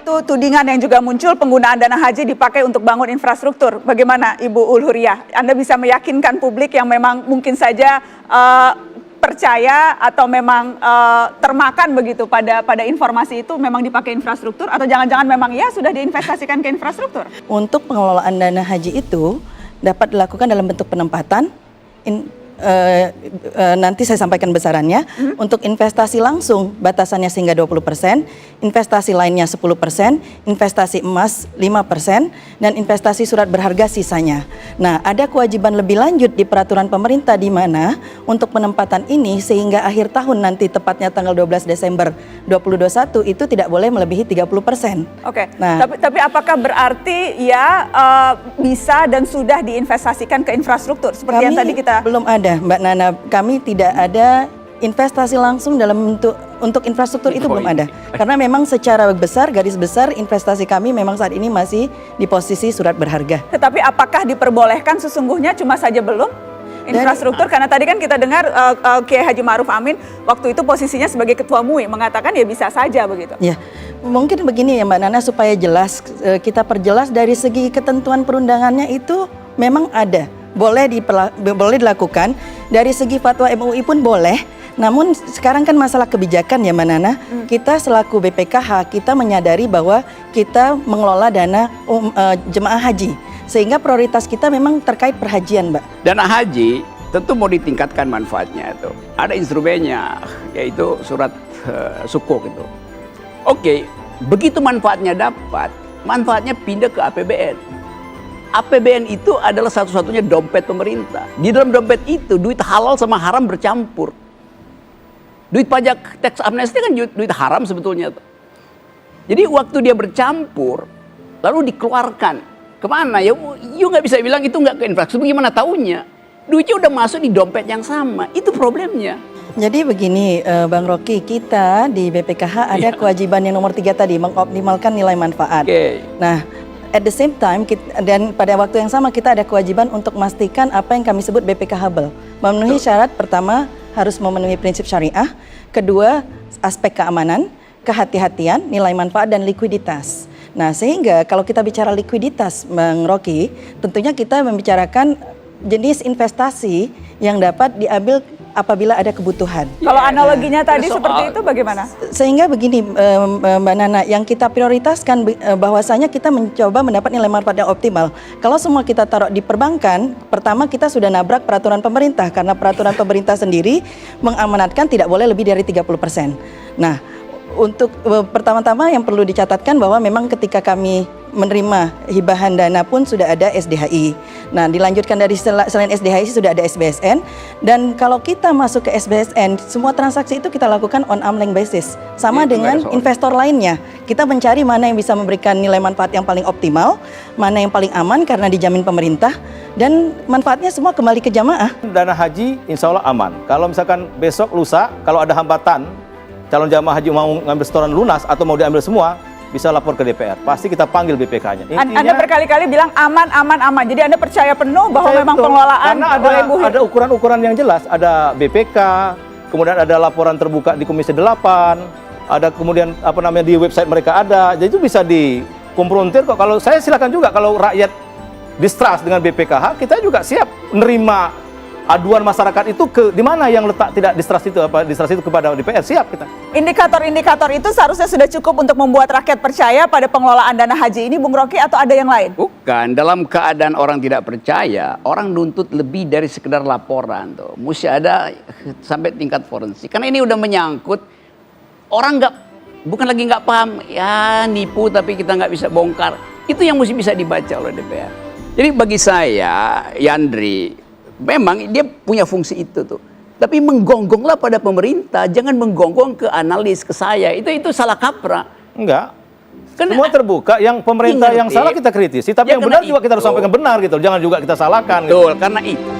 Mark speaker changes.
Speaker 1: itu tudingan yang juga muncul penggunaan dana haji dipakai untuk bangun infrastruktur. Bagaimana Ibu Ulhuriah? Anda bisa meyakinkan publik yang memang mungkin saja percaya atau memang termakan begitu pada informasi itu memang dipakai infrastruktur atau jangan-jangan memang ya sudah diinvestasikan ke infrastruktur?
Speaker 2: Untuk pengelolaan dana haji itu dapat dilakukan dalam bentuk penempatan. Nanti saya sampaikan besarannya. Untuk investasi langsung batasannya sehingga 20%, investasi lainnya 10%, investasi emas 5%, dan investasi surat berharga sisanya. Nah, ada kewajiban lebih lanjut di peraturan pemerintah di mana untuk penempatan ini sehingga akhir tahun nanti tepatnya tanggal 12 Desember 2021 itu tidak boleh melebihi 30%.
Speaker 1: Oke. Nah, tapi apakah berarti ya bisa dan sudah diinvestasikan ke infrastruktur seperti yang tadi kita
Speaker 2: belum ada. Mbak Nana, kami tidak ada investasi langsung dalam bentuk untuk infrastruktur itu belum ada. Karena memang secara besar, garis besar investasi kami memang saat ini masih di posisi surat berharga.
Speaker 1: Tetapi apakah diperbolehkan sesungguhnya cuma saja belum infrastruktur? Karena tadi kan kita dengar Kiai Haji Ma'ruf Amin waktu itu posisinya sebagai Ketua MUI mengatakan ya bisa saja begitu.
Speaker 2: Ya, mungkin begini ya Mbak Nana supaya jelas, kita perjelas dari segi ketentuan perundangannya itu memang ada. Boleh dilakukan, dari segi fatwa MUI pun boleh. Namun sekarang kan masalah kebijakan ya Mbak Nana, kita selaku BPKH kita menyadari bahwa kita mengelola dana jemaah haji, sehingga prioritas kita memang terkait perhajian Mbak.
Speaker 3: Dana haji tentu mau ditingkatkan manfaatnya itu. Ada instrumennya yaitu surat sukuk itu. Oke, begitu manfaatnya dapat, manfaatnya pindah ke APBN. APBN itu adalah satu-satunya dompet pemerintah. Di dalam dompet itu duit halal sama haram bercampur. Duit pajak tax amnesty kan duit haram sebetulnya. Jadi waktu dia bercampur, lalu dikeluarkan. Kemana? Ya, you nggak bisa bilang itu nggak ke infrastruktur. Gimana taunya? Duitnya udah masuk di dompet yang sama. Itu problemnya.
Speaker 2: Jadi begini Bang Rocky, kita di BPKH ada kewajiban yang nomor 3 tadi, mengoptimalkan nilai manfaat. Nah, at the same time, dan pada waktu yang sama kita ada kewajiban untuk memastikan apa yang kami sebut BPK Habel. Memenuhi syarat pertama harus memenuhi prinsip syariah, kedua aspek keamanan, kehati-hatian, nilai manfaat, dan likuiditas. Nah sehingga kalau kita bicara likuiditas Bang Rocky, tentunya kita membicarakan jenis investasi yang dapat diambil apabila ada kebutuhan.
Speaker 1: Kalau analoginya tadi seperti itu bagaimana?
Speaker 2: Sehingga begini Mbak Nana, yang kita prioritaskan bahwasanya kita mencoba mendapat nilai manfaat yang optimal. Kalau semua kita taruh di perbankan, pertama kita sudah nabrak peraturan pemerintah karena peraturan pemerintah sendiri mengamanatkan tidak boleh lebih dari 30%. Nah, untuk pertama-tama yang perlu dicatatkan bahwa memang ketika kami menerima hibahan dana pun sudah ada SDHI. Nah, dilanjutkan dari selain SDHI sudah ada SBSN, dan kalau kita masuk ke SBSN, semua transaksi itu kita lakukan on arm's length basis. Sama dengan investor lainnya. Kita mencari mana yang bisa memberikan nilai manfaat yang paling optimal, mana yang paling aman karena dijamin pemerintah, dan manfaatnya semua kembali ke jamaah.
Speaker 4: Dana haji insya Allah aman. Kalau misalkan besok lusa, kalau ada hambatan, calon jamaah haji mau ngambil setoran lunas atau mau diambil semua, bisa lapor ke DPR. Pasti kita panggil BPK-nya.
Speaker 1: Anda berkali-kali bilang aman, aman, aman. Jadi Anda percaya penuh bahwa memang pengelolaan
Speaker 4: ada ukuran-ukuran yang jelas. Ada BPK, kemudian ada laporan terbuka di Komisi 8, ada kemudian di website mereka ada. Jadi itu bisa dikonfrontir kok. Kalau saya silakan juga kalau rakyat distrust dengan BPKH, kita juga siap menerima aduan masyarakat itu ke di mana yang letak tidak distrust itu kepada DPR, siap kita.
Speaker 1: Indikator-indikator itu seharusnya sudah cukup untuk membuat rakyat percaya pada pengelolaan dana haji ini, Bung Rocky, atau ada yang lain?
Speaker 3: Bukan, dalam keadaan orang tidak percaya, orang nuntut lebih dari sekedar laporan tuh. Mesti ada sampai tingkat forensik. Karena ini udah menyangkut orang bukan lagi nggak paham, ya nipu tapi kita nggak bisa bongkar. Itu yang mesti bisa dibaca oleh DPR. Jadi bagi saya, Yandri, memang dia punya fungsi itu tuh. Tapi menggonggonglah pada pemerintah, jangan menggonggong ke analis, ke saya. Itu salah kaprah.
Speaker 4: Enggak. Semua terbuka, yang pemerintah yang salah kita kritisi, tapi yang benar juga kita harus sampaikan benar gitu. Jangan juga kita salahkan.
Speaker 3: Betul, karena itu